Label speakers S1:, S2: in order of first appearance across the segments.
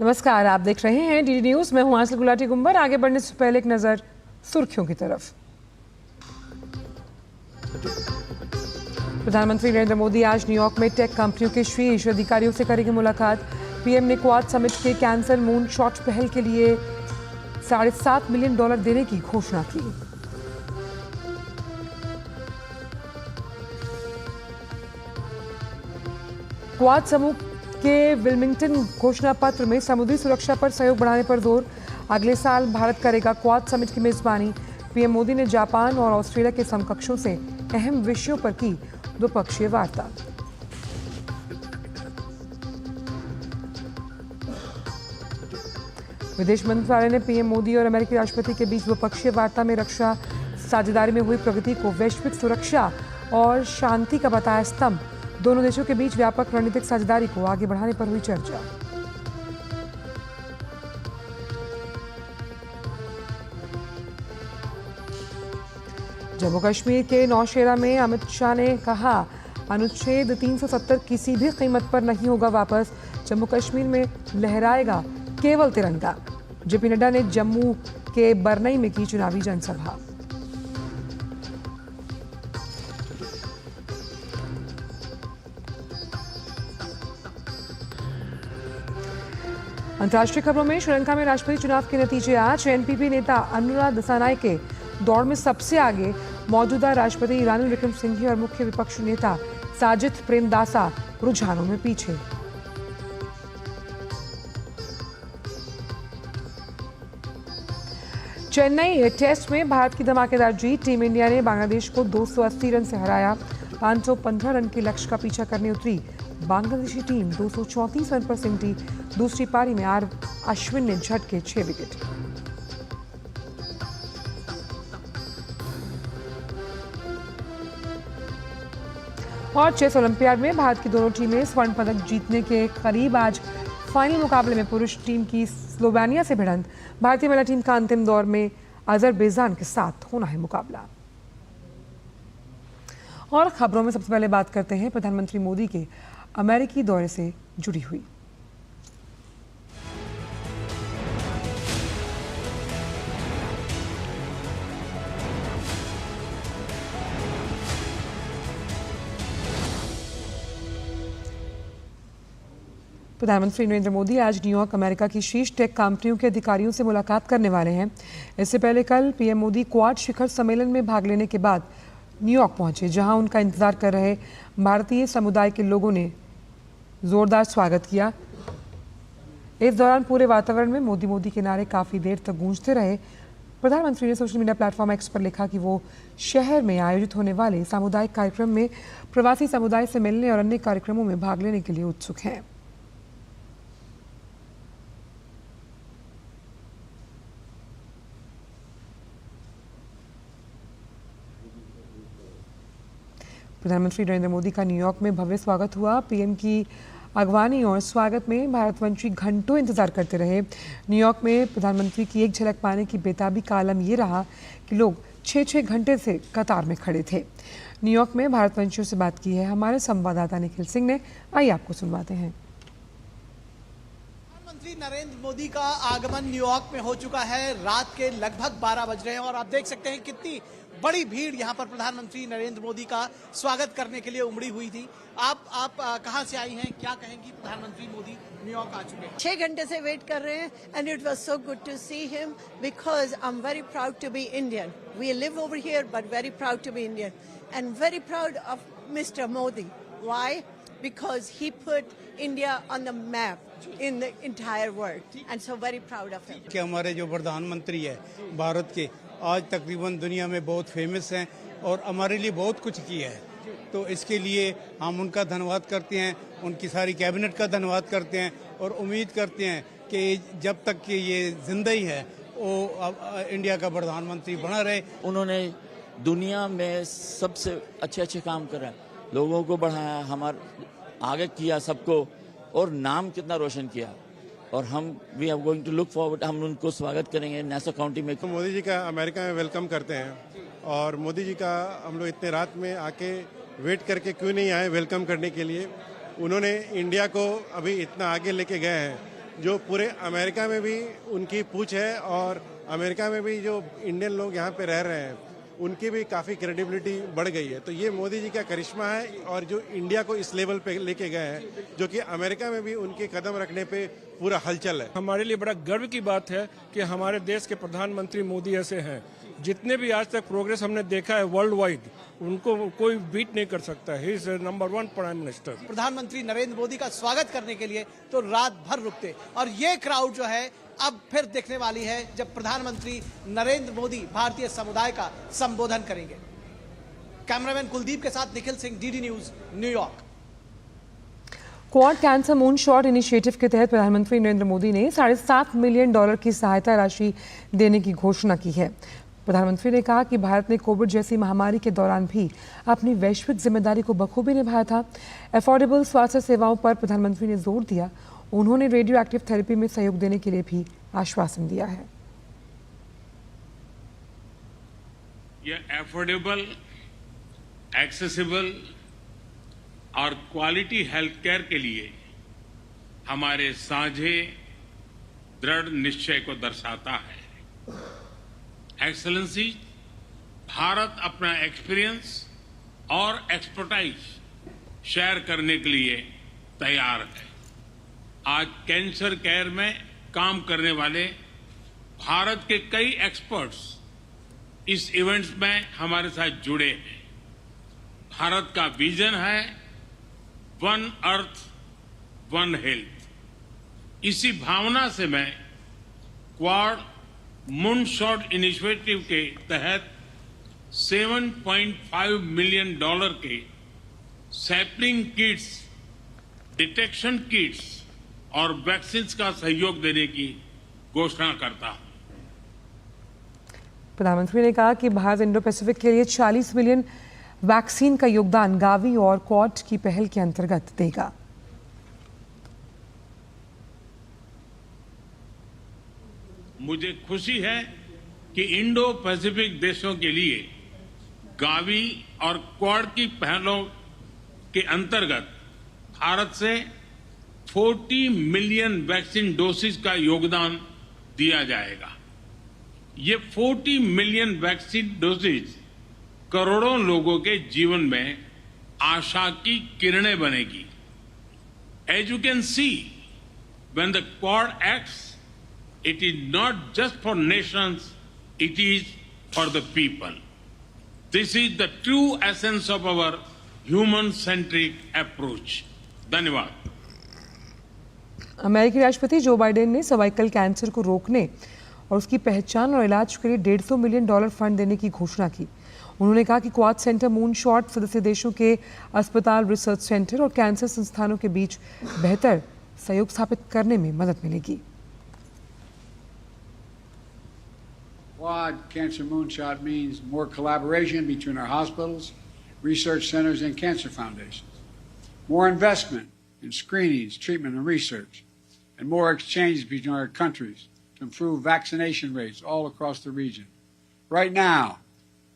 S1: नमस्कार, आप देख रहे हैं डीडी न्यूज। मैं हूं आंचल गुलाटी गुंबर। आगे बढ़ने से पहले एक नजर सुर्खियों की तरफ। प्रधानमंत्री नरेंद्र मोदी आज न्यूयॉर्क में टेक कंपनियों के शीर्ष अधिकारियों से करेंगे मुलाकात। पीएम ने क्वाड समिट के कैंसर मून शॉट पहल के लिए $7.5 मिलियन देने की घोषणा की। क्वाड समूह के विल्मिंगटन घोषणा पत्र में समुद्री सुरक्षा पर सहयोग बढ़ाने पर जोर। अगले साल भारत करेगा क्वाड समिट की मेजबानी। पीएम मोदी ने जापान और ऑस्ट्रेलिया के समकक्षों से अहम विषयों पर की द्विपक्षीय वार्ता। विदेश मंत्रालय ने पीएम मोदी और अमेरिकी राष्ट्रपति के बीच द्विपक्षीय वार्ता में रक्षा साझेदारी में हुई प्रगति को वैश्विक सुरक्षा और शांति का बताया स्तंभ। दोनों देशों के बीच व्यापक रणनीतिक साझेदारी को आगे बढ़ाने पर हुई चर्चा। जम्मू कश्मीर के नौशेरा में अमित शाह ने कहा, अनुच्छेद 370 किसी भी कीमत पर नहीं होगा वापस। जम्मू कश्मीर में लहराएगा केवल तिरंगा। जेपी नड्डा ने जम्मू के बरनई में की चुनावी जनसभा। अंतर्राष्ट्रीय खबरों में श्रीलंका में राष्ट्रपति चुनाव के नतीजे आज। एनपीपी नेता अनुरा दिसानायके दौड़ में सबसे आगे। मौजूदा राष्ट्रपति रानिल विक्रमसिंघे और मुख्य विपक्षी नेता साजिद प्रेमदासा रुझानों में पीछे। चेन्नई टेस्ट में भारत की धमाकेदार जीत। टीम इंडिया ने बांग्लादेश को 280 रन से हराया। 515 रन के लक्ष्य का पीछा करने उतरी बांग्लादेशी टीम 234 रन पर सिमटी। दूसरी पारी में आर अश्विन ने झटके 6 विकेट। और चेस ओलंपियाड में भारत की दोनों टीमें स्वर्ण पदक जीतने के करीब। आज फाइनल मुकाबले में पुरुष टीम की स्लोवेनिया से भिड़ंत। भारतीय महिला टीम का अंतिम दौर में अजरबैजान के साथ होना है मुकाबला। और खबरों में सबसे पहले बात करते हैं प्रधानमंत्री मोदी के अमेरिकी दौरे से जुड़ी हुई। प्रधानमंत्री नरेंद्र मोदी आज न्यूयॉर्क अमेरिका की शीर्ष टेक कंपनियों के अधिकारियों से मुलाकात करने वाले हैं। इससे पहले कल पीएम मोदी क्वाड शिखर सम्मेलन में भाग लेने के बाद न्यूयॉर्क पहुंचे, जहां उनका इंतजार कर रहे भारतीय समुदाय के लोगों ने जोरदार स्वागत किया। इस दौरान पूरे वातावरण में मोदी मोदी के नारे काफी देर तक गूंजते रहे। प्रधानमंत्री ने सोशल मीडिया प्लेटफॉर्म एक्स पर लिखा कि वो शहर में आयोजित होने वाले सामुदायिक कार्यक्रम में प्रवासी समुदाय से मिलने और अन्य कार्यक्रमों में भाग लेने के लिए उत्सुक हैं। प्रधानमंत्री नरेंद्र मोदी का न्यूयॉर्क में भव्य स्वागत हुआ। पीएम की अगवानी और स्वागत में भारतवंशी घंटों इंतजार करते रहे। न्यूयॉर्क में प्रधानमंत्री की एक झलक पाने की बेताबी का आलम ये रहा कि लोग 6-6 घंटे से कतार में खड़े थे। न्यूयॉर्क में भारतवंशियों से बात की है हमारे संवाददाता निखिल सिंह ने। आइए आपको सुनवाते हैं।
S2: प्रधानमंत्री नरेंद्र मोदी का आगमन न्यूयॉर्क में हो चुका है। रात के लगभग 12 बज रहे हैं और आप देख सकते हैं कितनी बड़ी भीड़ यहाँ पर प्रधानमंत्री नरेंद्र मोदी का स्वागत करने के लिए उमड़ी हुई थी। आप कहाँ से आई हैं, क्या कहेंगी? प्रधानमंत्री मोदी न्यूयॉर्क आ चुके हैं।
S3: 6 घंटे से वेट कर रहे हैं and it was so good to see him because I am very proud to be Indian. We live over here but very proud to be Indian and very proud of mister Modi. Why? Because he put India on the map in the entire world and so very proud of him.
S4: कि हमारे जो प्रधानमंत्री है भारत के, आज तकरीबन दुनिया में बहुत फेमस हैं और हमारे लिए बहुत कुछ किया है, तो इसके लिए हम उनका धन्यवाद करते हैं, उनकी सारी कैबिनेट का धन्यवाद करते हैं और उम्मीद करते हैं कि जब तक कि ये जिंदा ही है वो इंडिया का प्रधानमंत्री बना रहे।
S5: उन्होंने दुनिया में सबसे अच्छे काम करा, लोगों को बढ़ाया, हमारे आगे किया सबको और नाम कितना रोशन किया। और हम we are going to look forward, हम उनको स्वागत करेंगे नासा काउंटी में।
S6: तो मोदी जी का अमेरिका में वेलकम करते हैं और मोदी जी का हम लोग इतने रात में आके वेट करके क्यों नहीं आए वेलकम करने के लिए। उन्होंने इंडिया को अभी इतना आगे लेके गए हैं जो पूरे अमेरिका में भी उनकी पूछ है और अमेरिका में भी जो इंडियन लोग यहाँ पे रह रहे हैं उनकी भी काफ़ी क्रेडिबिलिटी बढ़ गई है। तो ये मोदी जी का करिश्मा है और जो इंडिया को इस लेवल पे लेके गए हैं जो कि अमेरिका में भी उनके कदम रखने पे पूरा हलचल है।
S7: हमारे लिए बड़ा गर्व की बात है कि हमारे देश के प्रधानमंत्री मोदी ऐसे हैं, जितने भी आज तक प्रोग्रेस हमने देखा है वर्ल्ड वाइड, उनको कोई बीट नहीं कर सकता है। He is number 1 prime minister.
S2: प्रधानमंत्री नरेंद्र मोदी का स्वागत करने के लिए तो रात भर रुकते और ये क्राउड जो है अब फिर देखने वाली है जब प्रधानमंत्री नरेंद्र मोदी भारतीय समुदाय का संबोधन करेंगे। कैमरामैन कुलदीप के साथ Nikhil Singh, DD news, New York.
S1: Quad cancer moon shot initiative के तहत प्रधानमंत्री नरेंद्र मोदी ने $7.5 मिलियन की सहायता राशि देने की घोषणा की है। प्रधानमंत्री ने कहा कि भारत ने कोविड जैसी महामारी के दौरान भी अपनी वैश्विक जिम्मेदारी को बखूबी निभाया था। अफोर्डेबल स्वास्थ्य सेवाओं पर प्रधानमंत्री ने जोर दिया। उन्होंने रेडियो एक्टिव थेरेपी में सहयोग देने के लिए भी आश्वासन दिया है।
S8: यह अफोर्डेबल, एक्सेसिबल और क्वालिटी हेल्थ केयर के लिए हमारे साझे दृढ़ निश्चय को दर्शाता है। एक्सेलेंसी, भारत अपना एक्सपीरियंस और एक्सपर्टाइज शेयर करने के लिए तैयार है। आज कैंसर केयर में काम करने वाले भारत के कई एक्सपर्ट्स इस इवेंट्स में हमारे साथ जुड़े हैं। भारत का विजन है वन अर्थ वन हेल्थ। इसी भावना से मैं क्वाड मून शॉट इनिशिएटिव के तहत $7.5 मिलियन के सैपलिंग किट्स, डिटेक्शन किट्स और वैक्सीन का सहयोग देने की घोषणा करता हूं।
S1: प्रधानमंत्री ने कहा कि भारत इंडो पैसिफिक के लिए 40 मिलियन वैक्सीन का योगदान गावी और क्वाड की पहल के अंतर्गत देगा।
S8: मुझे खुशी है कि इंडो पैसिफिक देशों के लिए गावी और क्वाड की पहलों के अंतर्गत भारत से 40 मिलियन वैक्सीन डोसेज का योगदान दिया जाएगा। ये 40 मिलियन वैक्सीन डोसेज करोड़ों लोगों के जीवन में आशा की किरणें बनेगी। As you can see, when the Quad acts, it is not just for nations, it is for the people. This is the true essence of our human-centric approach. धन्यवाद।
S1: अमेरिकी राष्ट्रपति जो बाइडेन ने सर्वाइकल कैंसर को रोकने और उसकी पहचान और इलाज के लिए $150 मिलियन फंड देने की घोषणा की। उन्होंने कहा कि क्वाड सेंटर मून शॉट सदस्य देशों के अस्पताल, रिसर्च सेंटर और कैंसर संस्थानों के बीच बेहतर सहयोग स्थापित करने में मदद मिलेगी।
S9: Quad Cancer Moonshot means more collaboration between our hospitals, research centers, and cancer foundations. More investment in screenings, treatment, and research, and more exchanges between our countries to improve vaccination rates all across the region. Right now,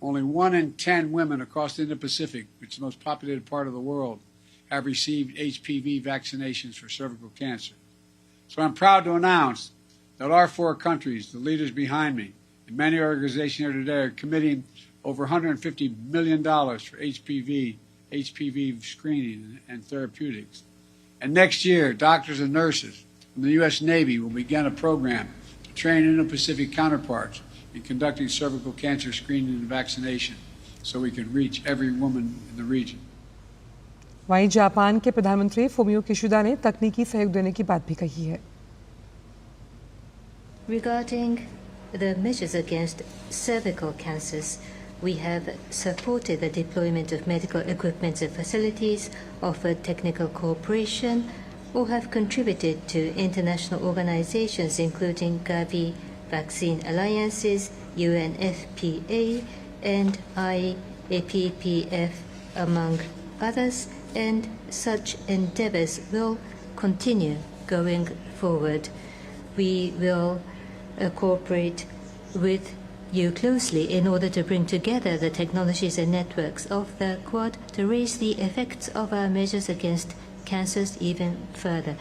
S9: only 1 in 10 women across the Indo-Pacific, which is the most populated part of the world, have received HPV vaccinations for cervical cancer. So I'm proud to announce that our 4 countries, the leaders behind me, and many organizations here today are committing over $150 million for HPV screening and therapeutics. And next year, doctors and nurses from the U.S. Navy will begin a program to train Indo-Pacific counterparts in conducting cervical cancer screening and vaccination so we can reach every woman in the region.
S1: वहीं Japan के प्रधानमंत्री Fumio Kishida ने तकनीकी सहयोग देने की बात भी कही है।
S10: Regarding the measures against cervical cancers, we have supported the deployment of medical equipment and facilities, offered technical cooperation, or have contributed to international organizations including Gavi Vaccine Alliances, UNFPA, and IAPPF, among others, and such endeavors will continue going forward. We will cooperate with you closely in order to bring together the technologies and networks of the Quad to raise the effects of our measures against cancers even further.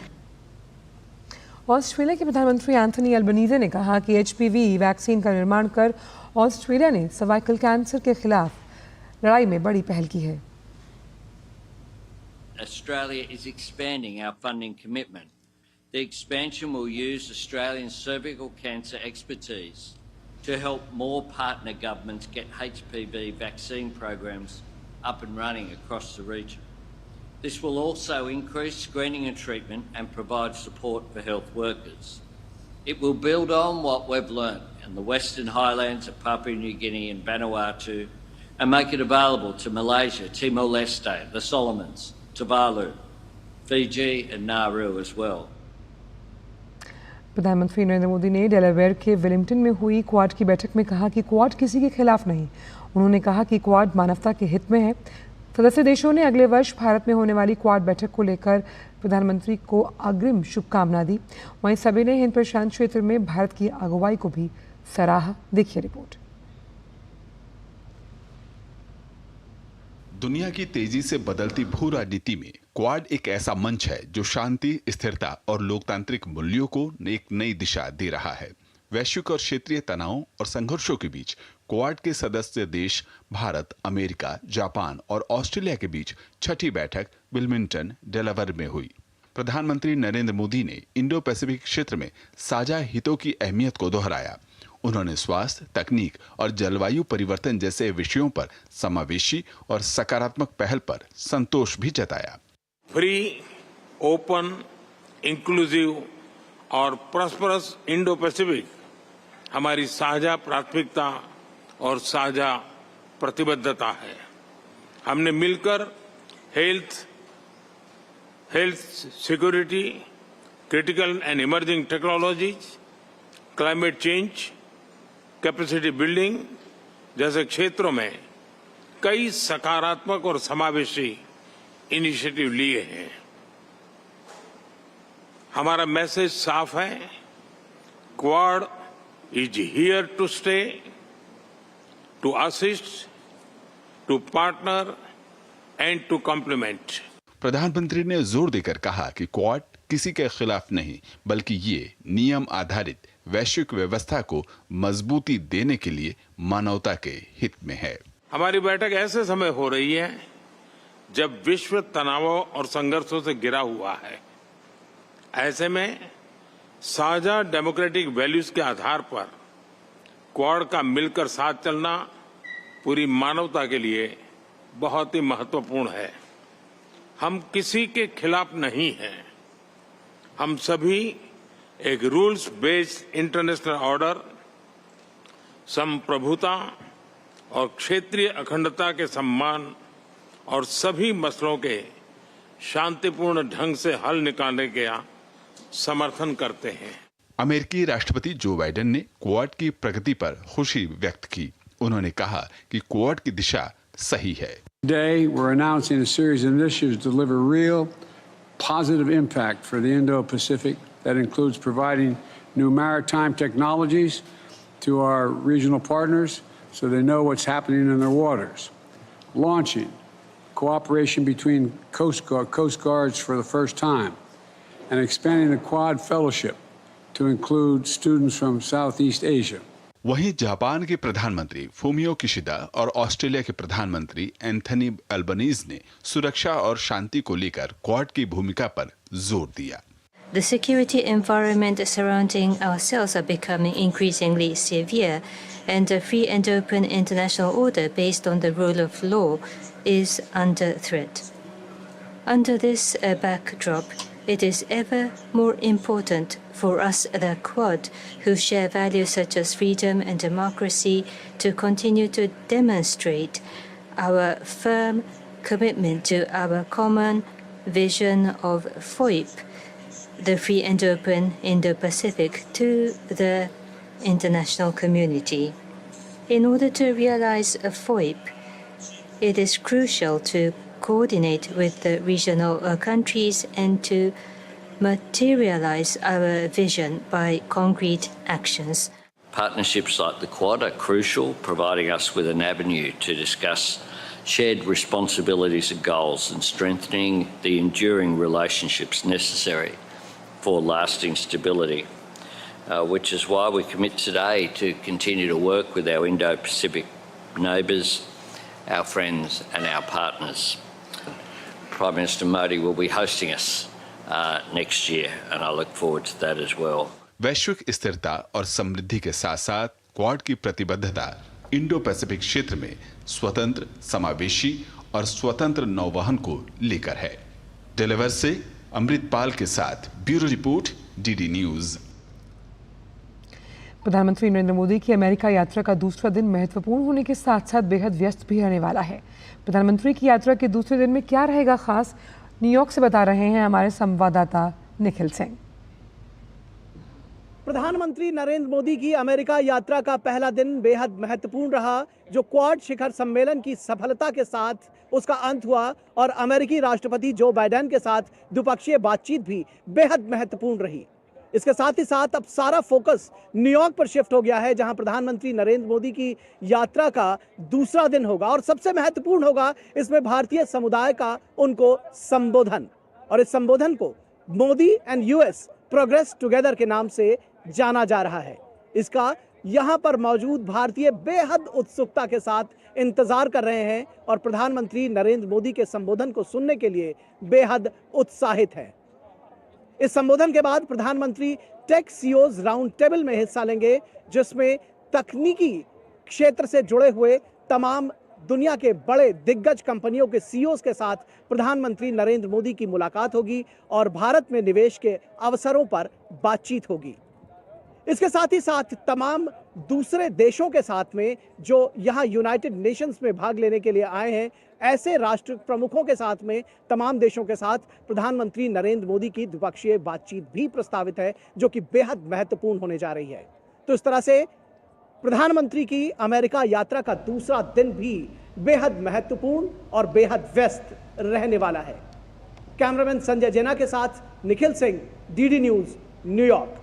S1: Australia के प्रधानमंत्री Anthony अल्बनीज़े ने कहा कि HPV vaccine का निर्माण कर Australia ने cervical cancer के खिलाफ लड़ाई में बड़ी पहल की है।
S11: Australia is expanding our funding commitment. The expansion will use Australian cervical cancer expertise to help more partner governments get HPV vaccine programs up and running across the region. This will also increase screening and treatment and provide support for health workers. It will build on what we've learned in the Western Highlands of Papua New Guinea and Vanuatu and make it available to Malaysia, Timor-Leste, the Solomons, Tuvalu, Fiji and Nauru as well.
S1: प्रधानमंत्री नरेंद्र मोदी ने Delaware के Wellington में हुई quad की बैठक में कहा कि क्वाड किसी के खिलाफ नहीं। उन्होंने कहा कि क्वाड मानवता के हित में है। सदस्य देशों ने अगले वर्ष भारत में होने वाली क्वाड बैठक को लेकर प्रधानमंत्री को अग्रिम शुभकामना दी। वहीं सभी ने हिंद प्रशांत क्षेत्र में भारत की अगुवाई को भी सराहा। देखिए रिपोर्ट।
S12: दुनिया की तेजी से बदलती भू राजनीति में क्वाड एक ऐसा मंच है जो शांति, स्थिरता और लोकतांत्रिक मूल्यों को एक नई दिशा दे रहा है। वैश्विक और क्षेत्रीय तनावों और संघर्षों के बीच क्वाड के सदस्य देश भारत, अमेरिका, जापान और ऑस्ट्रेलिया के बीच छठी बैठक विल्मिंगटन, डेलावेयर में हुई। प्रधानमंत्री नरेंद्र मोदी ने इंडो पैसिफिक क्षेत्र में साझा हितों की अहमियत को दोहराया। उन्होंने स्वास्थ्य, तकनीक और जलवायु परिवर्तन जैसे विषयों पर समावेशी और सकारात्मक पहल पर संतोष भी जताया।
S8: फ्री, ओपन, इंक्लूसिव और प्रॉस्परस इंडो पैसिफिक हमारी साझा प्राथमिकता और साझा प्रतिबद्धता है। हमने मिलकर health security, critical and emerging technologies, climate change, capacity building जैसे क्षेत्रों में कई सकारात्मक और समावेशी इनिशिएटिव लिए हैं। हमारा मैसेज साफ है, Quad is here to stay, to assist, to partner and to complement.
S12: प्रधानमंत्री ने जोर देकर कहा कि क्वाड किसी के खिलाफ नहीं, बल्कि ये नियम आधारित वैश्विक व्यवस्था को मजबूती देने के लिए मानवता के हित में है।
S8: हमारी बैठक ऐसे समय हो रही है जब विश्व तनावों और संघर्षों से घिरा हुआ है। ऐसे में साझा डेमोक्रेटिक वैल्यूज के आधार पर क्वाड का मिलकर साथ चलना पूरी मानवता के लिए बहुत ही महत्वपूर्ण है। हम किसी के खिलाफ नहीं हैं। हम सभी एक रूल्स बेस्ड इंटरनेशनल ऑर्डर, संप्रभुता और क्षेत्रीय अखंडता के सम्मान और सभी मसलों के शांतिपूर्ण ढंग से हल निकालने का समर्थन करते हैं।
S12: अमेरिकी राष्ट्रपति जो बाइडेन ने क्वाड की प्रगति पर खुशी व्यक्त की। उन्होंने कहा कि क्वाड की दिशा सही है।
S9: Today, we're announcing a series of initiatives to deliver real positive impact for the Indo-Pacific that includes providing new maritime technologies to our regional partners so they know what's happening in their waters, launching cooperation between coast guards for the first time, and expanding the Quad Fellowship to include students from Southeast Asia.
S12: वहीं Japan के प्रधानमंत्री Fumio Kishida और Australia के प्रधानमंत्री Anthony Albanese ने सुरक्षा और शांति को लेकर क्वाड की भूमिका पर जोर दिया।
S10: The security environment surrounding ourselves are becoming increasingly severe, and a free and open international order based on the rule of law is under threat. Under this backdrop, it is ever more important for us, the Quad, who share values such as freedom and democracy, to continue to demonstrate our firm commitment to our common vision of FOIP, the free and open Indo-Pacific, to the international community. In order to realize a FOIP, it is crucial to coordinate with the regional countries and to materialize our vision by concrete actions.
S11: Partnerships like the Quad are crucial, providing us with an avenue to discuss shared responsibilities and goals and strengthening the enduring relationships necessary for lasting stability, which is why we commit today to continue to work with our Indo-Pacific neighbours, our friends and our partners. Prime Minister Modi will be hosting us next year, and I look forward to that as well.
S12: वैश्विक स्थिरता और समृद्धि के साथ साथ quad की प्रतिबद्धता Indo Pacific क्षेत्र में स्वतंत्र, समावेशी और स्वतंत्र नौवहन को लेकर है। डिलीवर से अमृतपाल के साथ ब्यूरो रिपोर्ट, डीडी न्यूज।
S1: प्रधानमंत्री नरेंद्र मोदी की अमेरिका यात्रा का दूसरा दिन महत्वपूर्ण होने के साथ साथ बेहद व्यस्त भी रहने वाला है। प्रधानमंत्री की यात्रा के दूसरे दिन में क्या रहेगा खास, न्यूयॉर्क से बता रहे हैं हमारे संवाददाता निखिल सिंह।
S2: प्रधानमंत्री नरेंद्र मोदी की अमेरिका यात्रा का पहला दिन बेहद महत्वपूर्ण रहा, जो क्वाड शिखर सम्मेलन की सफलता के साथ उसका अंत हुआ और अमेरिकी राष्ट्रपति जो बाइडेन के साथ द्विपक्षीय बातचीत भी बेहद महत्वपूर्ण रही। इसके साथ ही साथ अब सारा फोकस न्यूयॉर्क पर शिफ्ट हो गया है, जहां प्रधानमंत्री नरेंद्र मोदी की यात्रा का दूसरा दिन होगा और सबसे महत्वपूर्ण होगा इसमें भारतीय समुदाय का उनको संबोधन। और इस संबोधन को Modi and US progress together के नाम से जाना जा रहा है। इसका यहां पर मौजूद भारतीय बेहद उत्सुकता के साथ इंतजार कर रहे हैं और प्रधानमंत्री नरेंद्र मोदी के संबोधन को सुनने के लिए बेहद उत्साहित हैं। इस संबोधन के बाद प्रधानमंत्री टेक सीईओज राउंड टेबल में हिस्सा लेंगे, जिसमें तकनीकी क्षेत्र से जुड़े हुए तमाम दुनिया के बड़े दिग्गज कंपनियों के सीईओज के साथ प्रधानमंत्री नरेंद्र मोदी की मुलाकात होगी और भारत में निवेश के अवसरों पर बातचीत होगी। इसके साथ ही साथ तमाम दूसरे देशों के साथ में जो यहाँ यूनाइटेड नेशंस में भाग लेने के लिए आए हैं, ऐसे राष्ट्र प्रमुखों के साथ में तमाम देशों के साथ प्रधानमंत्री नरेंद्र मोदी की द्विपक्षीय बातचीत भी प्रस्तावित है, जो कि बेहद महत्वपूर्ण होने जा रही है। तो इस तरह से प्रधानमंत्री की अमेरिका यात्रा का दूसरा दिन भी बेहद महत्वपूर्ण और बेहद व्यस्त रहने वाला है। कैमरामैन संजय जैना के साथ Nikhil Singh, DD news, New York.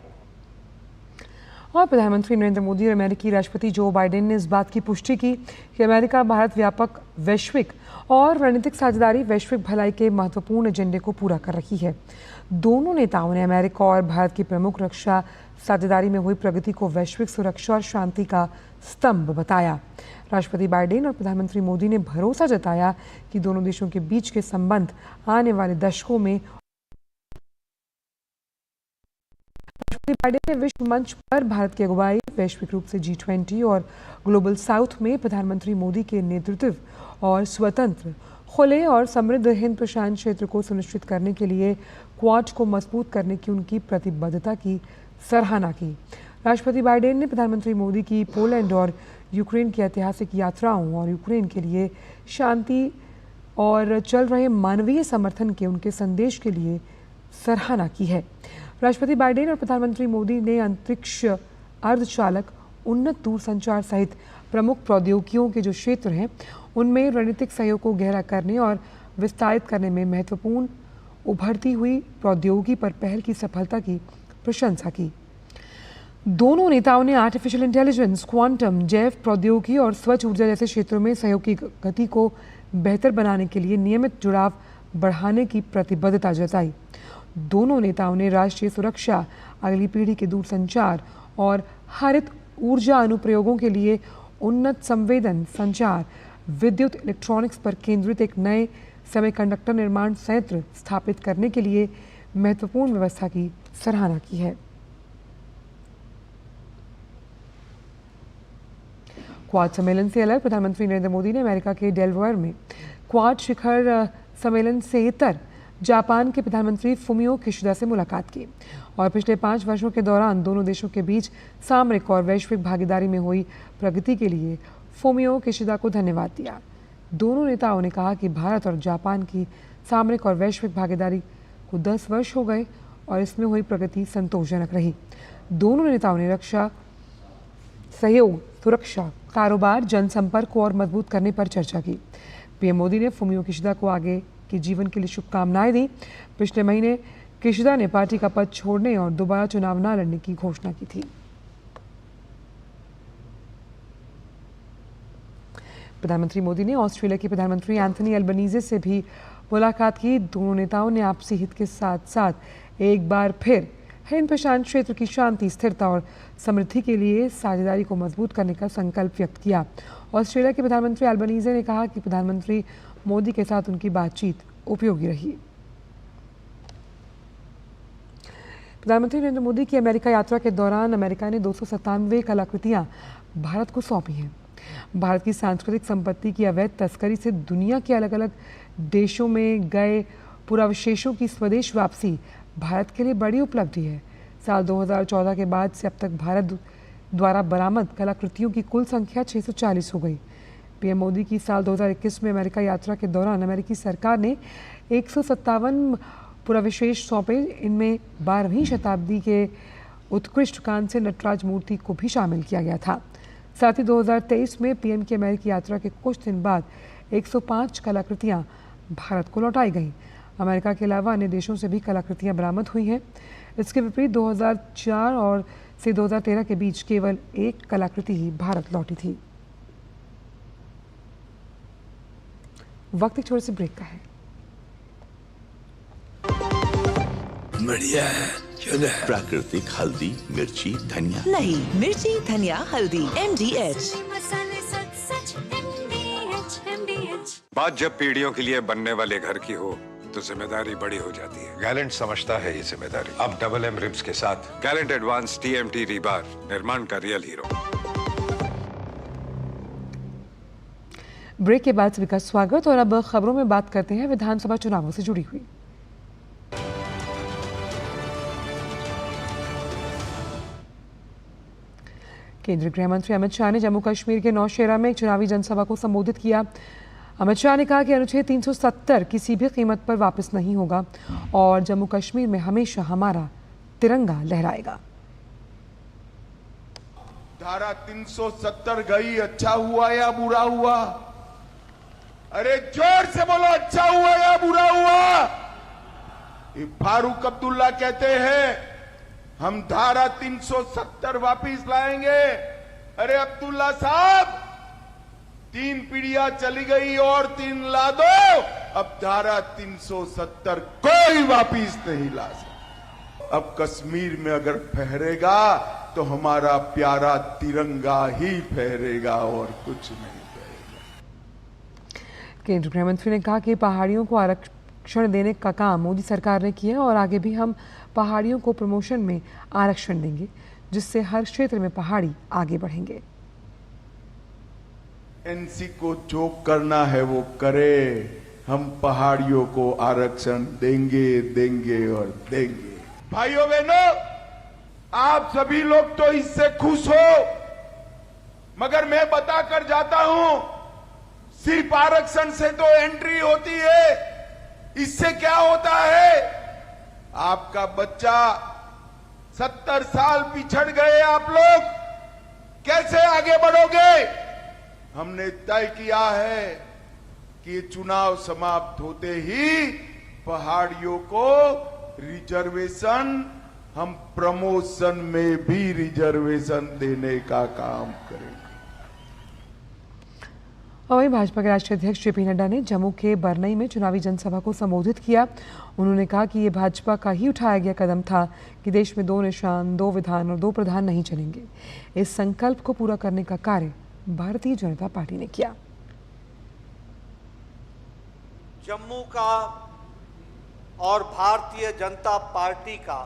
S1: और प्रधानमंत्री नरेंद्र मोदी और अमेरिकी राष्ट्रपति जो बाइडेन ने इस बात की पुष्टि की कि अमेरिका भारत व्यापक वैश्विक और रणनीतिक साझेदारी वैश्विक भलाई के महत्वपूर्ण एजेंडे को पूरा कर रही है। दोनों नेताओं ने अमेरिका और भारत की प्रमुख रक्षा साझेदारी में हुई प्रगति को वैश्विक सुरक्षा और शांति का स्तंभ बताया। राष्ट्रपति बाइडेन और प्रधानमंत्री मोदी ने भरोसा जताया कि दोनों देशों के बीच के संबंध आने वाले दशकों में बाइडेन ने विश्व मंच पर भारत की अगुवाई, वैश्विक रूप से G20 और ग्लोबल साउथ में प्रधानमंत्री मोदी के नेतृत्व और स्वतंत्र, खुले और समृद्ध हिंद प्रशांत क्षेत्र को सुनिश्चित करने के लिए क्वाड को मजबूत करने की उनकी प्रतिबद्धता की सराहना की। राष्ट्रपति बाइडेन ने प्रधानमंत्री मोदी की पोलैंड और यूक्रेन की ऐतिहासिक यात्राओं और यूक्रेन के लिए शांति और चल रहे मानवीय समर्थन के उनके संदेश के लिए सराहना की है। राष्ट्रपति बाइडेन और प्रधानमंत्री मोदी ने अंतरिक्ष, अर्धचालक, उन्नत दूरसंचार सहित प्रमुख प्रौद्योगिकियों के जो क्षेत्र हैं उनमें रणनीतिक सहयोग को गहरा करने और विस्तारित करने में महत्वपूर्ण उभरती हुई प्रौद्योगिकी पर पहल की सफलता की प्रशंसा की। दोनों नेताओं ने आर्टिफिशियल इंटेलिजेंस, क्वांटम, जैव प्रौद्योगिकी और स्वच्छ ऊर्जा जैसे क्षेत्रों में सहयोग की गति को बेहतर बनाने के लिए नियमित जुड़ाव बढ़ाने की प्रतिबद्धता जताई। दोनों नेताओं ने राष्ट्रीय सुरक्षा, अगली पीढ़ी के दूरसंचार और हरित ऊर्जा अनुप्रयोगों के लिए उन्नत संवेदन, संचार, विद्युत, इलेक्ट्रॉनिक्स पर केंद्रित एक नए सेमीकंडक्टर निर्माण संयंत्र स्थापित करने के लिए महत्वपूर्ण व्यवस्था की सराहना की है। क्वाड सम्मेलन से अलग प्रधानमंत्री नरेंद्र मोदी ने अमेरिका के डेलवेयर में क्वाड शिखर सम्मेलन से इतर जापान के प्रधानमंत्री फुमियो किशिदा से मुलाकात की और पिछले 5 वर्षों के दौरान दोनों देशों के बीच सामरिक और वैश्विक भागीदारी में हुई प्रगति के लिए फुमियो किशिदा को धन्यवाद दिया। दोनों नेताओं ने कहा कि भारत और जापान की सामरिक और वैश्विक भागीदारी को 10 वर्ष हो गए और इसमें हुई प्रगति संतोषजनक रही। दोनों नेताओं ने रक्षा सहयोग, सुरक्षा, कारोबार, जनसंपर्क को और मजबूत करने पर चर्चा की। पीएम मोदी ने फुमियो किशिदा को आगे के जीवन के लिए शुभकामनाएं दी। पिछले महीने किशिदा ने पार्टी का पद छोड़ने और दोबारा चुनाव न लड़ने की घोषणा की थी। प्रधानमंत्री मोदी ने ऑस्ट्रेलिया के प्रधानमंत्री एंथनी अल्बनीजे से भी मुलाकात की। दोनों नेताओं ने आपसी हित के साथ साथ एक बार फिर हिंद प्रशांत क्षेत्र की शांति, स्थिरता और समृद्धि के लिए साझेदारी को मजबूत करने का संकल्प व्यक्त किया। ऑस्ट्रेलिया के प्रधानमंत्री अल्बनीज़े ने कहा कि प्रधानमंत्री मोदी के साथ उनकी बातचीत उपयोगी रही। प्रधानमंत्री नरेंद्र मोदी की अमेरिका यात्रा के दौरान अमेरिका ने 297 कलाकृतियां भारत को सौंपी हैं। भारत की सांस्कृतिक संपत्ति की अवैध तस्करी से दुनिया के अलग अलग देशों में गए पुरावशेषों की स्वदेश वापसी भारत के लिए बड़ी उपलब्धि है। साल 2014 के बाद से अब तक भारत द्वारा बरामद कलाकृतियों की कुल संख्या 640 हो गई। पीएम मोदी की साल 2021 में अमेरिका यात्रा के दौरान अमेरिकी सरकार ने 157 पुराविशेष सौंपे। इनमें 12वीं शताब्दी के उत्कृष्ट कांस्य नटराज मूर्ति को भी शामिल किया गया था। साथ ही 2023 में पीएम की अमेरिकी यात्रा के कुछ दिन बाद 105 कलाकृतियां भारत को लौटाई गईं। अमेरिका के अलावा अन्य देशों से भी कलाकृतियां बरामद हुई हैं। इसके विपरीत 2004 और से 2013 के बीच केवल एक कलाकृति ही भारत लौटी थी। वक्त एक छोटे से ब्रेक का है।
S13: बढ़िया है, क्यों है? प्राकृतिक हल्दी, मिर्ची, धनिया।
S14: नहीं, मिर्ची, धनिया, हल्दी, MDH।
S15: बात जब पीढ़ियों के लिए बनने वाले घर की हो तो जिम्मेदारी बड़ी हो जाती है। गैलेंट समझता है ये जिम्मेदारी। अब डबल M रिब्स के साथ गैलेंट एडवांस TMT रीबार, निर्माण का रियल हीरो।
S1: ब्रेक के बाद सभी का स्वागत। और अब खबरों में बात करते हैं विधानसभा चुनावों से जुड़ी हुई। केंद्रीय गृह मंत्री अमित शाह ने जम्मू कश्मीर के नौशेरा में एक चुनावी जनसभा को संबोधित किया। अमित शाह ने कहा कि अनुच्छेद 370 किसी भी कीमत पर वापस नहीं होगा और जम्मू कश्मीर में हमेशा हमारा तिरंगा लहराएगा।
S16: धारा 370 गई, अच्छा हुआ या बुरा हुआ? अरे जोर से बोलो, अच्छा हुआ या बुरा हुआ? फारूक अब्दुल्ला कहते हैं हम धारा 370 वापिस लाएंगे। अरे अब्दुल्ला साहब, 3 पीढ़ियां चली गई और 3 ला दो। अब धारा 370 कोई वापिस नहीं ला सकता। अब कश्मीर में अगर फहरेगा तो हमारा प्यारा तिरंगा ही फहरेगा और कुछ नहीं फहरेगा।
S1: केंद्रीय गृह मंत्री ने कहा कि पहाड़ियों को आरक्षण देने का काम मोदी सरकार ने किया और आगे भी हम पहाड़ियों को प्रमोशन में आरक्षण देंगे, जिससे हर क्षेत्र में पहाड़ी आगे बढ़ेंगे।
S16: एनसी को जो करना है वो करे, हम पहाड़ियों को आरक्षण देंगे देंगे और देंगे। भाइयों बहनों, आप सभी लोग तो इससे खुश हो, मगर मैं बताकर जाता हूं, सिर्फ आरक्षण से तो एंट्री होती है। इससे क्या होता है? आपका बच्चा 70 साल पिछड़ गए, आप लोग कैसे आगे बढ़ोगे? हमने तय किया है कि चुनाव समाप्त होते ही पहाड़ियों को रिजर्वेशन, हम प्रमोशन में भी रिजर्वेशन देने का काम करेंगे।
S1: और वहीं भाजपा के राष्ट्रीय अध्यक्ष जेपी नड्डा ने जम्मू के बरनई में चुनावी जनसभा को संबोधित किया। उन्होंने कहा कि ये भाजपा का ही उठाया गया कदम था कि देश में 2 निशान, 2 विधान और 2 प्रधान नहीं चलेंगे। इस संकल्प को पूरा करने का कार्य भारतीय जनता पार्टी ने किया।
S17: जम्मू का और भारतीय जनता पार्टी का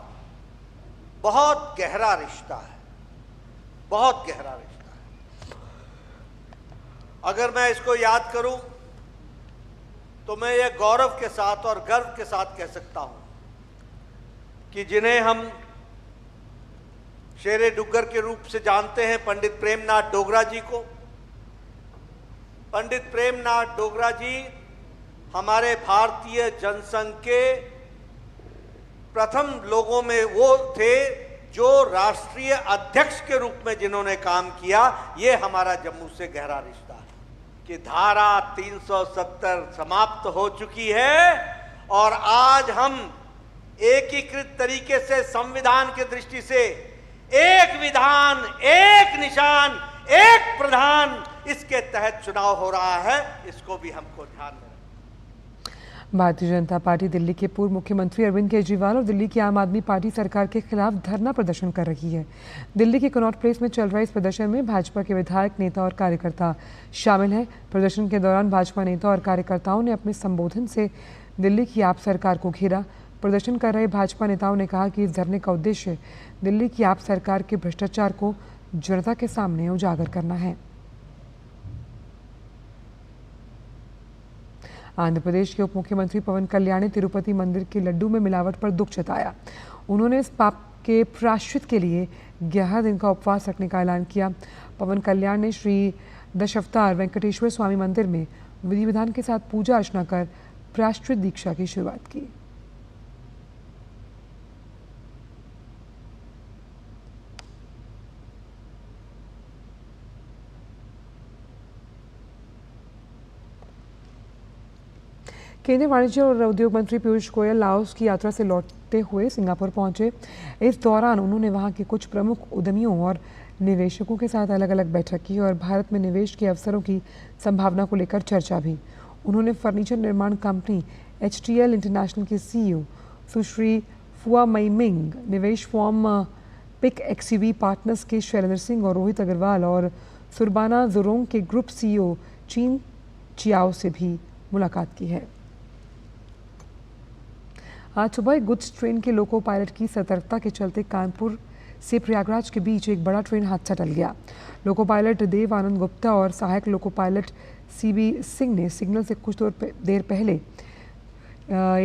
S17: बहुत गहरा रिश्ता है, बहुत गहरा रिश्ता है। अगर मैं इसको याद करूं तो मैं ये गौरव के साथ और गर्व के साथ कह सकता हूं कि जिन्हें हम शेरे डुग्गर के रूप से जानते हैं, पंडित प्रेमनाथ डोगरा जी को। पंडित प्रेमनाथ डोगरा जी हमारे भारतीय जनसंघ के प्रथम लोगों में वो थे जो राष्ट्रीय अध्यक्ष के रूप में जिन्होंने काम किया। ये हमारा जम्मू से गहरा रिश्ता है कि धारा 370 समाप्त हो चुकी है और आज हम एकीकृत तरीके से संविधान की दृष्टि से एक विधान, एक निशान, एक प्रधान, इसके तहत चुनाव हो रहा है। इसको भी हमको ध्यान में
S1: भारतीय जनता पार्टी दिल्ली के पूर्व मुख्यमंत्री अरविंद केजरीवाल और दिल्ली की आम आदमी पार्टी सरकार के खिलाफ धरना प्रदर्शन कर रही है। दिल्ली के कनॉट प्लेस में चल रहे इस प्रदर्शन में भाजपा के विधायक, नेता और कार्यकर्ता शामिल हैं। प्रदर्शन के दौरान भाजपा नेता और कार्यकर्ताओं ने अपने संबोधन से दिल्ली की आप सरकार को घेरा। प्रदर्शन कर रहे भाजपा नेताओं ने कहा कि इस धरने का उद्देश्य दिल्ली की आप सरकार के भ्रष्टाचार को जनता के सामने उजागर करना है। आंध्र प्रदेश के उप मुख्यमंत्री पवन कल्याण ने तिरुपति मंदिर के लड्डू में मिलावट पर दुख जताया। उन्होंने इस पाप के प्रायश्चित के लिए 11 दिन का उपवास रखने का ऐलान किया। पवन कल्याण ने श्री दशावतार वेंकटेश्वर स्वामी मंदिर में विधि विधान के साथ पूजा अर्चना कर प्रायश्चित दीक्षा की शुरुआत की। केंद्रीय वाणिज्य और उद्योग मंत्री पीयूष गोयल लाओस की यात्रा से लौटते हुए सिंगापुर पहुंचे। इस दौरान उन्होंने वहां के कुछ प्रमुख उद्यमियों और निवेशकों के साथ अलग अलग बैठक की और भारत में निवेश के अवसरों की संभावना को लेकर चर्चा भी। उन्होंने फर्नीचर निर्माण कंपनी HTL इंटरनेशनल के CEO सुश्री फुआ मई मिंग, निवेश फॉर्म पिक XUV पार्टनर्स के शैलेंद्र सिंह और रोहित अग्रवाल और सुरबाना जुरोंग के ग्रुप CEO चीन चियाओ से भी मुलाकात की है। आज सुबह एक गुड्स ट्रेन के लोको पायलट की सतर्कता के चलते कानपुर से प्रयागराज के बीच एक बड़ा ट्रेन हादसा टल गया। लोको पायलट देव आनंद गुप्ता और सहायक लोको पायलट CB सिंह ने सिग्नल से कुछ देर पहले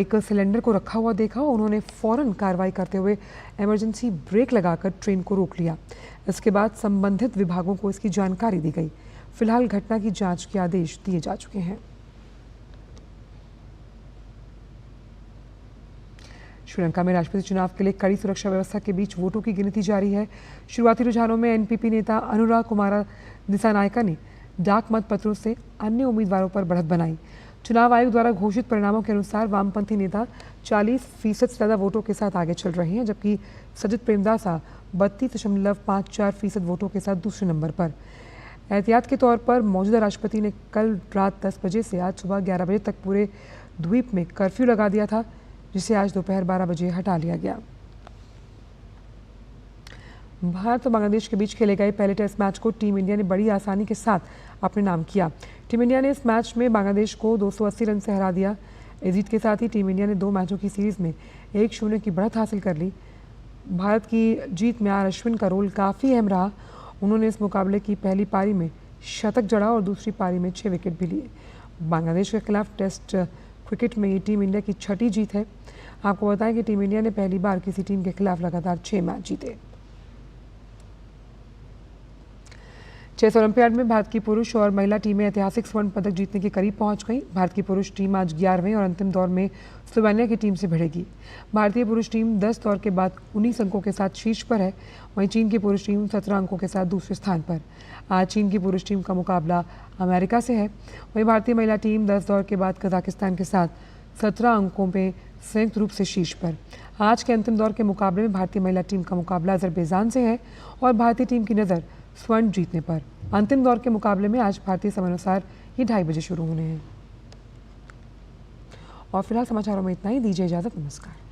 S1: एक सिलेंडर को रखा हुआ देखा। उन्होंने फौरन कार्रवाई करते हुए इमरजेंसी ब्रेक लगाकर ट्रेन को रोक लिया। इसके बाद संबंधित विभागों को इसकी जानकारी दी गई। फिलहाल घटना की जांच के आदेश दिए जा चुके हैं। श्रीलंका में राष्ट्रपति चुनाव के लिए कड़ी सुरक्षा व्यवस्था के बीच वोटों की गिनती जारी है। शुरुआती रुझानों में NPP नेता अनुराग कुमार दिसानायका ने डाक मत पत्रों से अन्य उम्मीदवारों पर बढ़त बनाई। चुनाव आयोग द्वारा घोषित परिणामों के अनुसार वामपंथी नेता 40% से ज़्यादा वोटों के साथ आगे चल रहे हैं, जबकि सजित प्रेमदासा 32.54% वोटों के साथ दूसरे नंबर पर। एहतियात के तौर पर मौजूदा राष्ट्रपति ने कल रात 10 बजे से आज सुबह 11 बजे तक पूरे द्वीप में कर्फ्यू लगा दिया था, जिसे आज दोपहर 12 बजे हटा लिया गया। भारत और बांग्लादेश के बीच खेले गए पहले टेस्ट मैच को टीम इंडिया ने बड़ी आसानी के साथ अपने नाम किया। टीम इंडिया ने इस मैच में बांग्लादेश को 280 रन से हरा दिया। इस जीत के साथ ही टीम इंडिया ने 2 मैचों की सीरीज में 1-0 की बढ़त हासिल कर ली। भारत की जीत में अश्विन का रोल काफ़ी अहम रहा। उन्होंने इस मुकाबले की पहली पारी में शतक जड़ा और दूसरी पारी में 6 विकेट भी लिए। बांग्लादेश के खिलाफ टेस्ट क्रिकेट में ये टीम इंडिया की 6ठी जीत है। आपको बताएं कि टीम इंडिया ने पहली बार किसी टीम के खिलाफ लगातार 6 मैच जीते। चेस ओलंपियाड में भारत की पुरुष और महिला टीमें ऐतिहासिक स्वर्ण पदक जीतने के करीब पहुंच गई। भारत की पुरुष टीम आज 11वें और अंतिम दौर में स्लोवेनिया की टीम से भिड़ेगी। भारतीय पुरुष टीम 10 दौर के बाद 19 अंकों के साथ शीर्ष पर है। वहीं चीन की पुरुष टीम 17 अंकों के साथ दूसरे स्थान पर। आज चीन की पुरुष टीम का मुकाबला अमेरिका से है। वहीं भारतीय महिला टीम 10 दौर के बाद कजाकिस्तान के साथ 17 अंकों में संयुक्त रूप से शीर्ष पर। आज के अंतिम दौर के मुकाबले में भारतीय महिला टीम का मुकाबला अजरबैजान से है और भारतीय टीम की नज़र स्वर्ण जीतने पर। अंतिम दौर के मुकाबले में आज भारतीय समयानुसार ही 2:30 बजे शुरू होने हैं। और फिलहाल समाचारों में इतना ही। दीजिए इजाजत। नमस्कार।